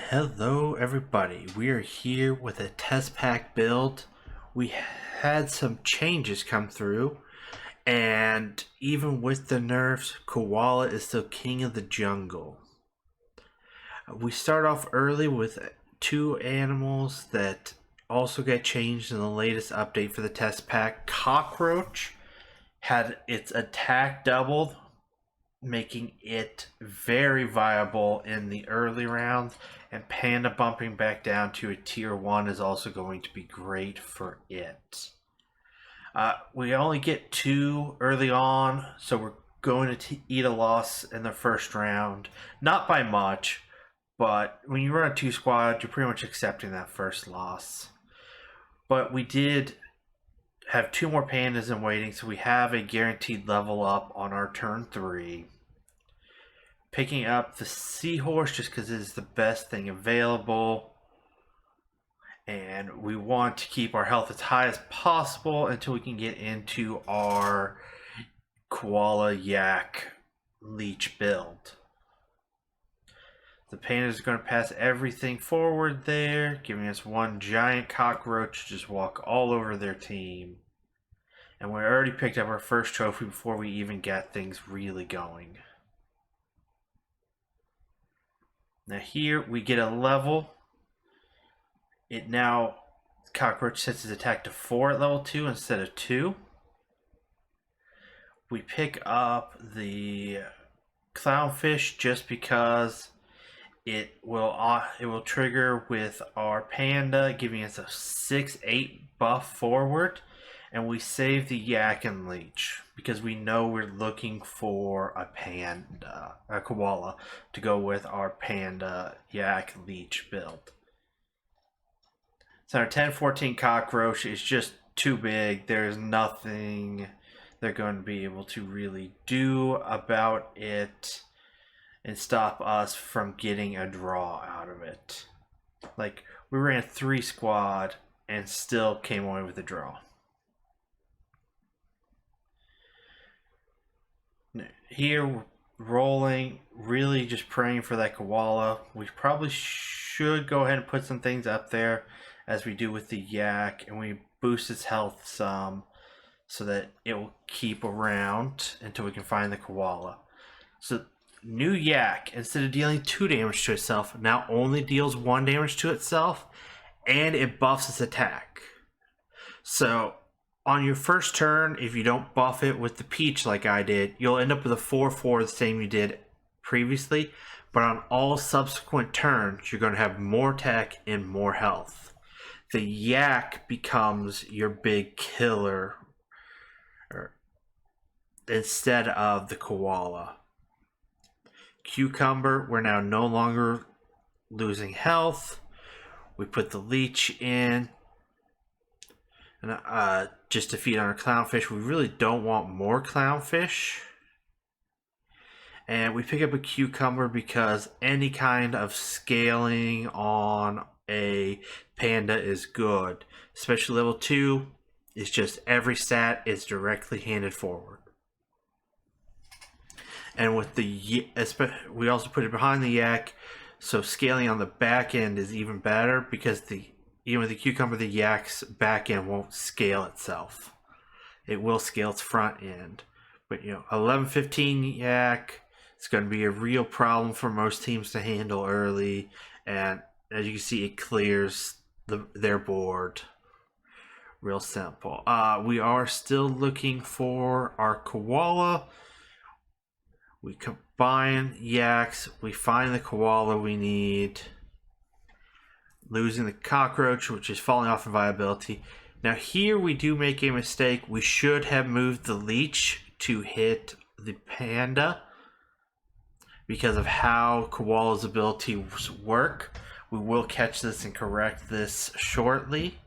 Hello everybody, we are here with a test pack build. We had some changes come through, and even with the nerfs, Koala is still king of the jungle. We start off early with two animals that also get changed in the latest update for the test pack. Cockroach had its attack doubled, making it very viable in the early rounds, and Panda bumping back down to a tier 1 is also going to be great for it. We only get 2 early on, so we're going to eat a loss in the first round. Not by much, but when you run a 2 squad, you're pretty much accepting that first loss. But we did have 2 more pandas in waiting, so we have a guaranteed level up on our turn 3. Picking up the seahorse just because it is the best thing available, and we want to keep our health as high as possible until we can get into our koala yak leech build. The pandas is going to pass everything forward there, giving us one giant cockroach to just walk all over their team. And we already picked up our first trophy before we even got things really going. Now here we get a level. It now, cockroach sets his attack to 4 at level 2 instead of 2. We pick up the clownfish just because it will trigger with our panda, giving us a 6-8 buff forward, and we save the yak and leech because we know we're looking for a koala to go with our panda yak leech build. So our 10-14 cockroach is just too big. There's nothing they're going to be able to really do about it and stop us from getting a draw out of it. Like, we ran 3 squad and still came away with a draw. Here we're rolling, really just praying for that koala. We probably should go ahead and put some things up there as we do with the yak, and we boost its health some so that it will keep around until we can find the koala. So new yak, instead of dealing 2 damage to itself, now only deals 1 damage to itself, and it buffs its attack. So on your first turn, if you don't buff it with the peach like I did, you'll end up with a 4-4 the same you did previously, but on all subsequent turns, you're going to have more attack and more health. The yak becomes your big killer instead of the koala. Cucumber, we're now no longer losing health. We put the leech in, and just to feed on our clownfish. We really don't want more clownfish. And we pick up a cucumber because any kind of scaling on a panda is good. Especially level 2 is just every stat is directly handed forward. And with the, we also put it behind the yak, so scaling on the back end is even better because even with the cucumber, the yak's back end won't scale itself. It will scale its front end. But 11-15 yak, it's going to be a real problem for most teams to handle early, and as you can see, it clears their board. Real simple. We are still looking for our koala. We combine yaks, we find the koala we need, losing the cockroach, which is falling off in viability. Now here we do make a mistake. We should have moved the leech to hit the panda because of how koala's abilities work. We will catch this and correct this shortly.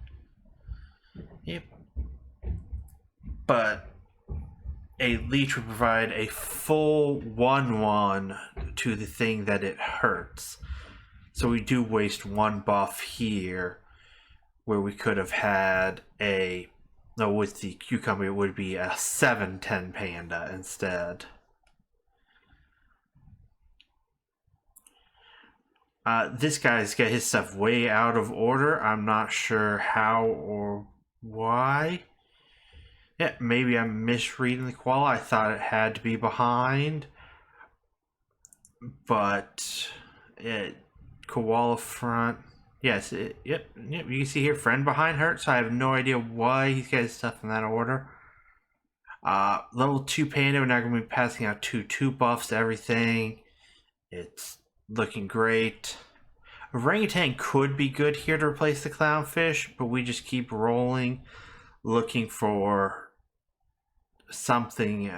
Yep. But a leech would provide a full 1-1 to the thing that it hurts. So we do waste 1 buff here, where we could have had with the cucumber, it would be a 7-10 panda instead. This guy's got his stuff way out of order. I'm not sure how or why. Yeah, maybe I'm misreading the koala. I thought it had to be behind. But koala front. Yes, yep. You can see here, friend behind her. So I have no idea why he's got his stuff in that order. Level 2 panda, we're now going to be passing out 2 buffs to everything. It's looking great. Orangutan could be good here to replace the clownfish, but we just keep rolling, looking for something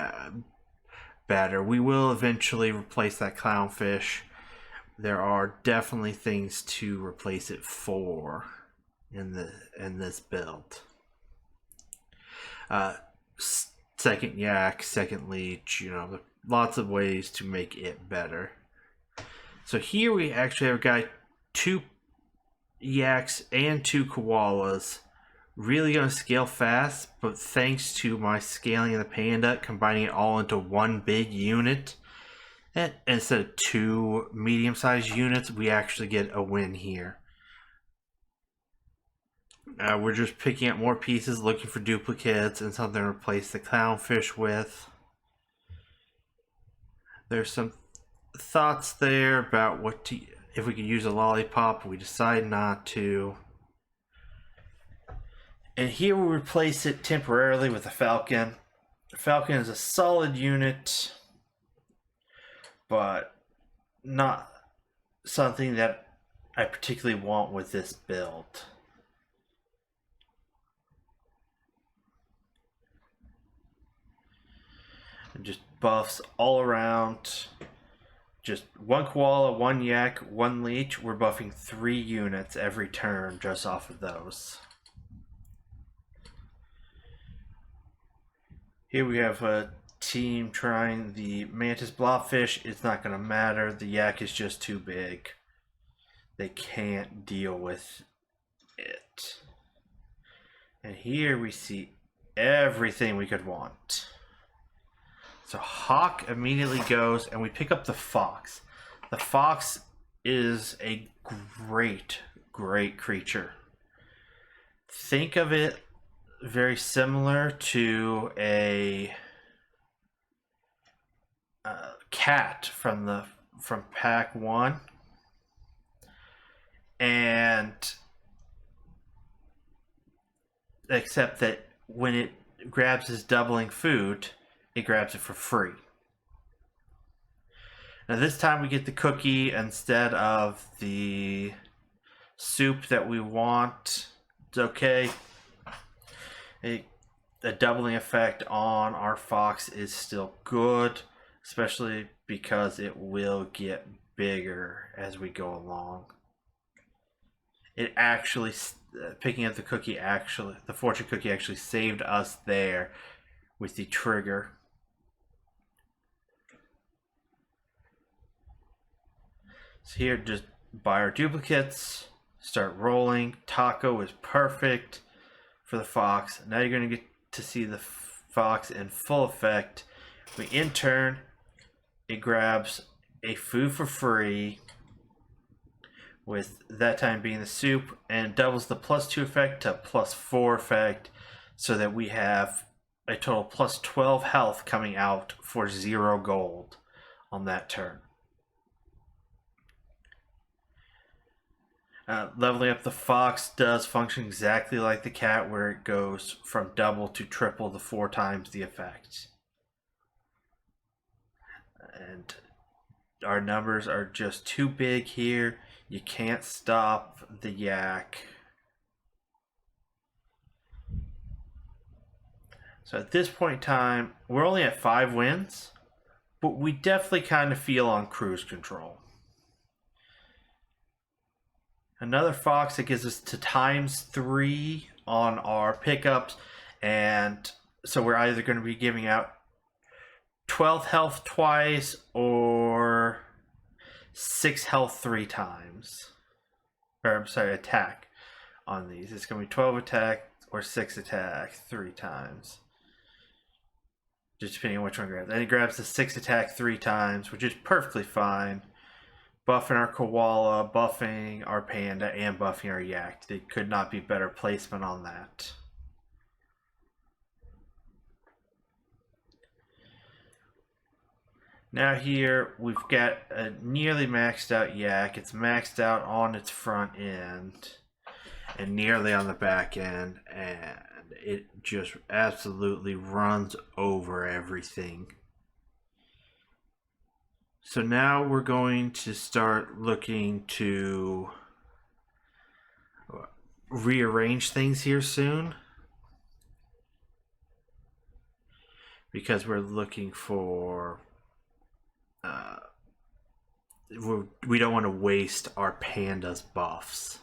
better. We will eventually replace that clownfish. There are definitely things to replace it for in this build. Second yak, second leech, lots of ways to make it better. So here we actually have got 2 yaks and 2 koalas. Really gonna scale fast, but thanks to my scaling of the panda, combining it all into one big unit, and instead of 2 medium-sized units, we actually get a win here. We're just picking up more pieces, looking for duplicates and something to replace the clownfish with. There's some thoughts there about if we could use a lollipop. We decide not to. And here we replace it temporarily with a falcon. The falcon is a solid unit, but not something that I particularly want with this build. And just buffs all around. Just 1 koala, 1 yak, 1 leech. We're buffing 3 units every turn just off of those. Here we have a team trying the mantis blobfish. It's not going to matter. The yak is just too big. They can't deal with it. And here we see everything we could want. So Hawk immediately goes, and we pick up the fox. The fox is a great, great creature. Think of it very similar to a cat from pack 1, and except that when it grabs his doubling food, it grabs it for free. Now this time we get the cookie instead of the soup that we want. It's okay. A doubling effect on our fox is still good, especially because it will get bigger as we go along. It actually, picking up the cookie, the fortune cookie actually saved us there with the trigger. So here, just buy our duplicates, start rolling. Taco is perfect for the fox. Now you're going to get to see the fox in full effect. We in turn, it grabs a food for free, with that time being the soup, and doubles the +2 effect to +4 effect, so that we have a total +12 health coming out for 0 gold on that turn. Leveling up the fox does function exactly like the cat, where it goes from double to triple the 4 times the effect. And our numbers are just too big here. You can't stop the yak. So at this point in time, we're only at 5 wins, but we definitely kind of feel on cruise control. Another fox that gives us to ×3 on our pickups, and so we're either going to be giving out 12 health twice or 6 health 3 times. Or I'm sorry, attack on these. It's going to be 12 attack or 6 attack 3 times. Just depending on which one grabs. And it grabs the 6 attack 3 times, which is perfectly fine. buffing our koala, buffing our panda, and buffing our yak. It could not be better placement on that. Now here we've got a nearly maxed out yak. It's maxed out on its front end and nearly on the back end, and it just absolutely runs over everything. So now we're going to start looking to rearrange things here soon, because we're looking for we don't want to waste our panda's buffs,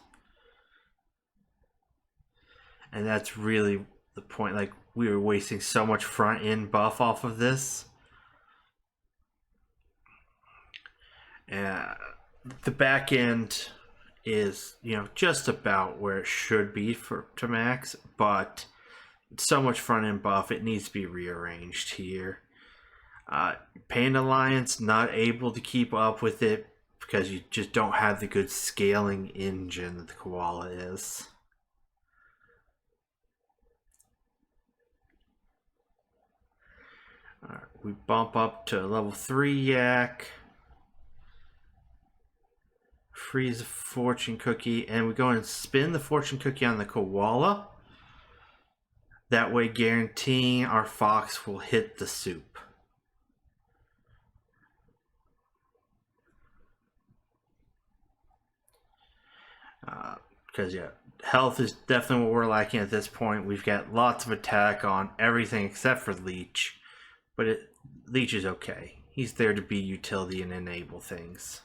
and that's really the point. Like, we were wasting so much front end buff off of this, and the back end is, you know, just about where it should be for to max, but so much front end buff, it needs to be rearranged here. Panda Alliance not able to keep up with it because you just don't have the good scaling engine that the koala is. Alright, we bump up to level 3 yak. Freeze a fortune cookie, and we go and spin the fortune cookie on the koala. That way guaranteeing our fox will hit the soup. Because yeah, health is definitely what we're lacking at this point. We've got lots of attack on everything except for Leech, but Leech is okay. He's there to be utility and enable things.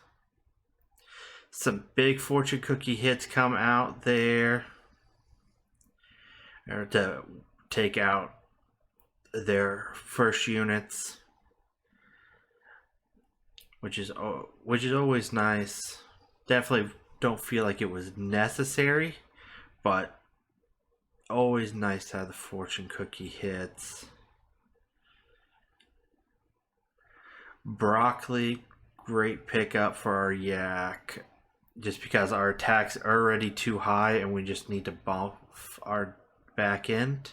Some big fortune cookie hits come out there to take out their first units, which is always nice. Definitely don't feel like it was necessary, but always nice to have the fortune cookie hits. Broccoli, great pickup for our yak, just because our attacks are already too high and we just need to buff our back end.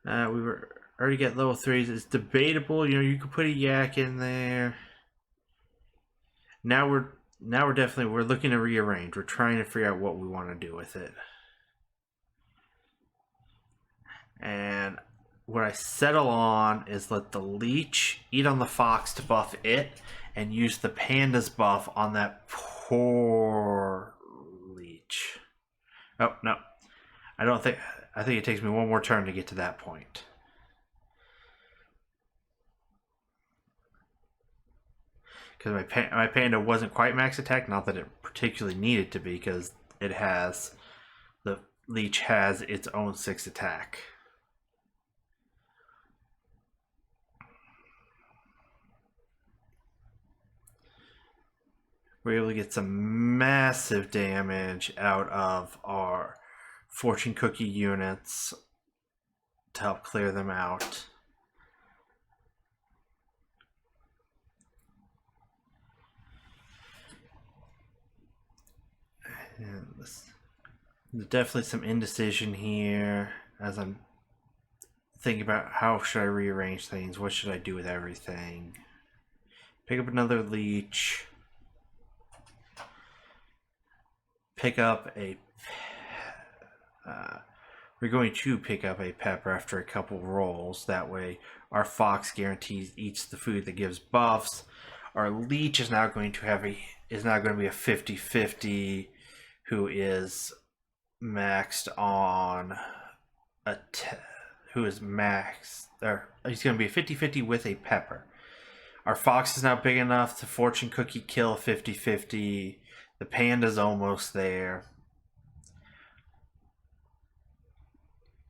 We were already get level 3s. It's debatable, you know, you could put a yak in there. Now we're looking to rearrange. We're trying to figure out what we want to do with it. And what I settle on is let the Leech eat on the fox to buff it, and use the panda's buff on that poor Leech. Oh no, I think it takes me one more turn to get to that point. Because my panda wasn't quite max attack, not that it particularly needed to be, because the Leech has its own 6 attack. We're able to get some massive damage out of our fortune cookie units to help clear them out. And there's definitely some indecision here as I'm thinking about how should I rearrange things, what should I do with everything. Pick up another Leech. Pick up a we're going to pick up a pepper after a couple rolls. That way our fox guarantees eats the food that gives buffs. Our Leech is now going to be a 50-50 who is maxed on he's going to be a 50-50 with a pepper. Our fox is now big enough to fortune cookie kill 50-50. The panda's almost there.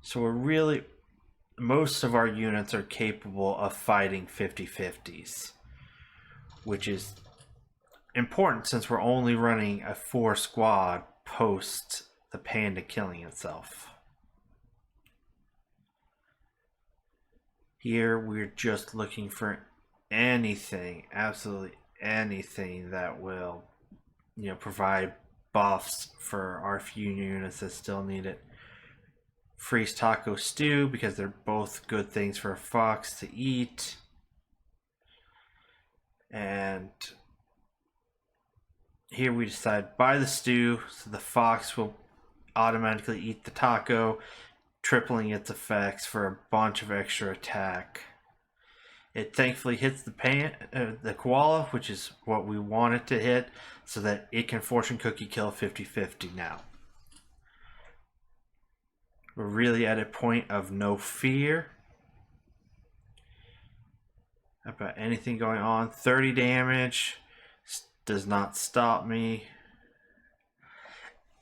So most of our units are capable of fighting 50-50s, which is important since we're only running a 4 squad post the panda killing itself. Here we're just looking for anything, absolutely anything that will, provide buffs for our few units that still need it. Freeze taco stew, because they're both good things for a fox to eat. And here we decide buy the stew, so the fox will automatically eat the taco, tripling its effects for a bunch of extra attack. It thankfully hits the koala, which is what we want it to hit, so that it can fortune cookie kill 50-50 now. We're really at a point of no fear about anything going on. 30 damage does not stop me.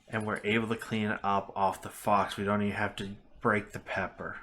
And we're able to clean it up off the fox. We don't even have to break the pepper.